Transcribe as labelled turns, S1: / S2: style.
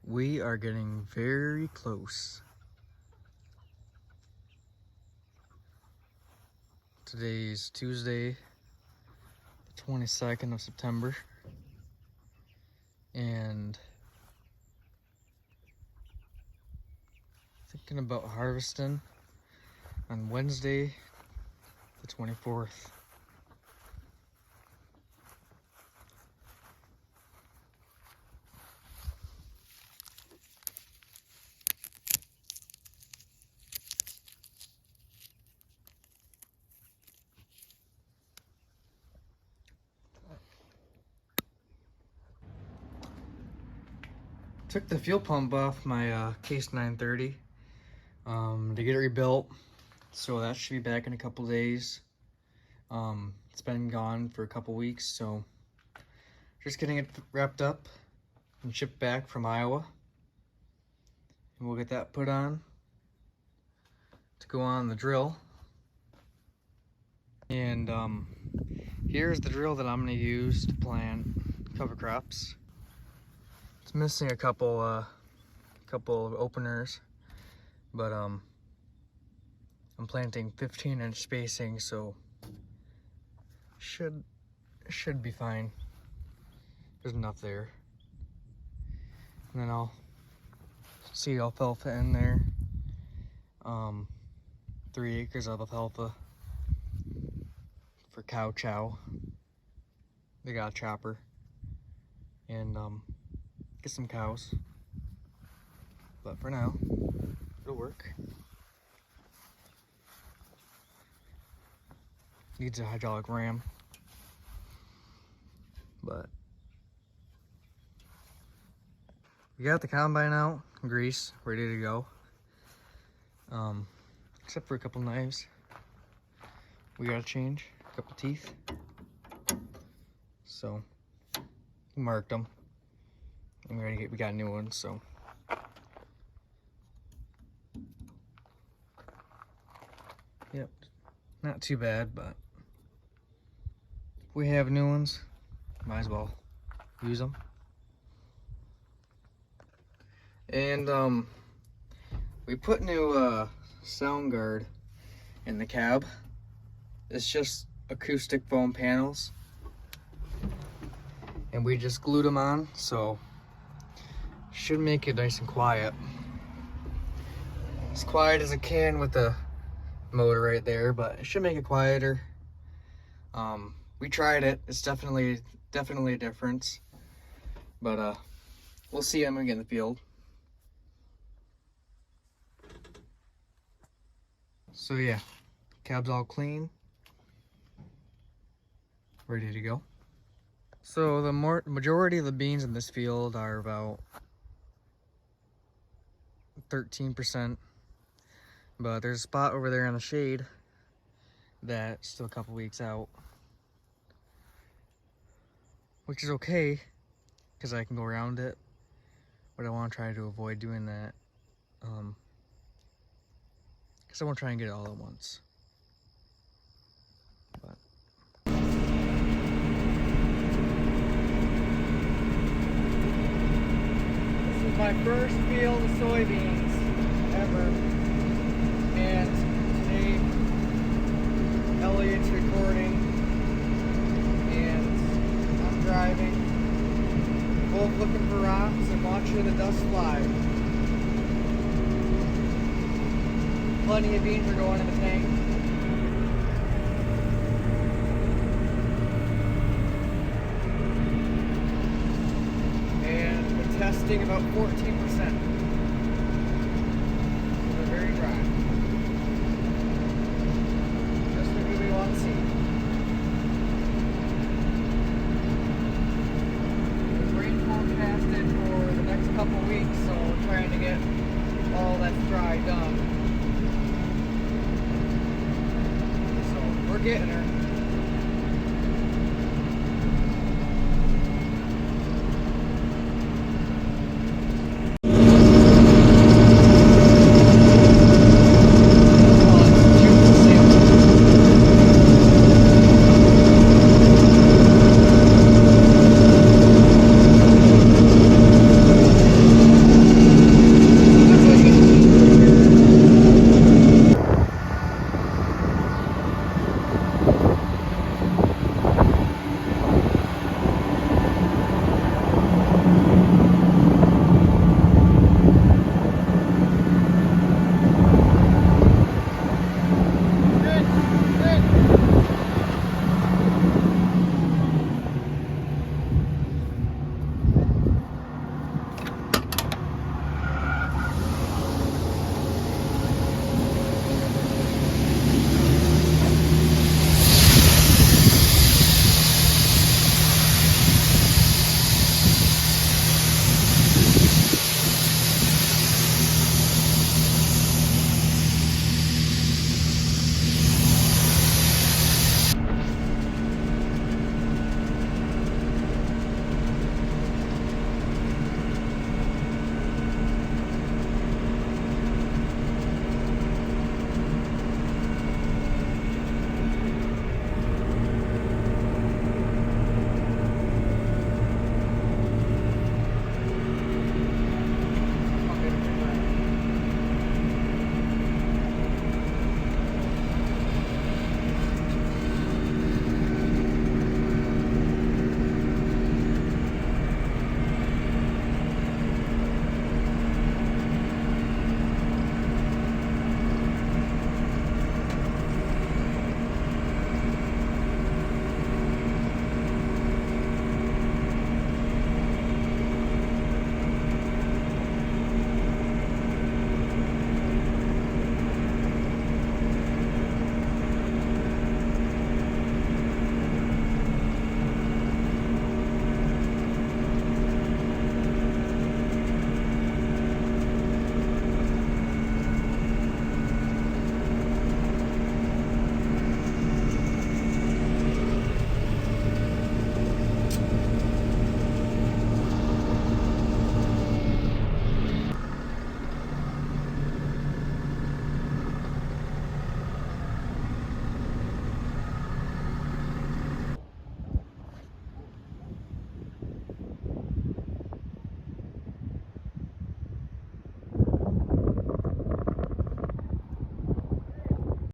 S1: We are getting very close. Today's Tuesday, the 22nd of September, and thinking about harvesting on Wednesday, the 24th. Took the fuel pump off my Case 930 to get it rebuilt, so that should be back in a couple days. It's been gone for a couple weeks, so just getting it wrapped up and shipped back from Iowa, and we'll get that put on to go on the drill. And here's the drill that I'm going to use to plant cover crops. It's missing a couple of openers, but I'm planting 15-inch spacing, so should be fine. There's enough there. And then I'll seed alfalfa in there. 3 acres of alfalfa for cow chow. They got a chopper, and get some cows. But for now, it'll work. Needs a hydraulic ram, but we got the combine out, grease, ready to go. Except for a couple knives. We gotta change a couple teeth. So we marked them, and we got new ones. So yep, not too bad, but if we have new ones, might as well use them. And we put new sound guard in the cab. It's just acoustic foam panels, and we just glued them on, so should make it nice and quiet. As quiet as it can with the motor right there, but it should make it quieter. We tried it. It's definitely a difference, but we'll see when we get in the field. So yeah, cab's all clean, ready to go. So the majority of the beans in this field are about 13%, but there's a spot over there in the shade that's still a couple weeks out, which is okay because I can go around it, but I want to try to avoid doing that because I want to try and get it all at once. But this is my first field of soybeans ever, and today Elliot's recording and I'm driving, both looking for rocks and watching the dust fly. Plenty of beans are going in the tank. And we're testing about 14%. So they're very dry. Just what we want to see. It's rain forecasted for the next couple weeks, so we're trying to get all that's dry done. We're getting her.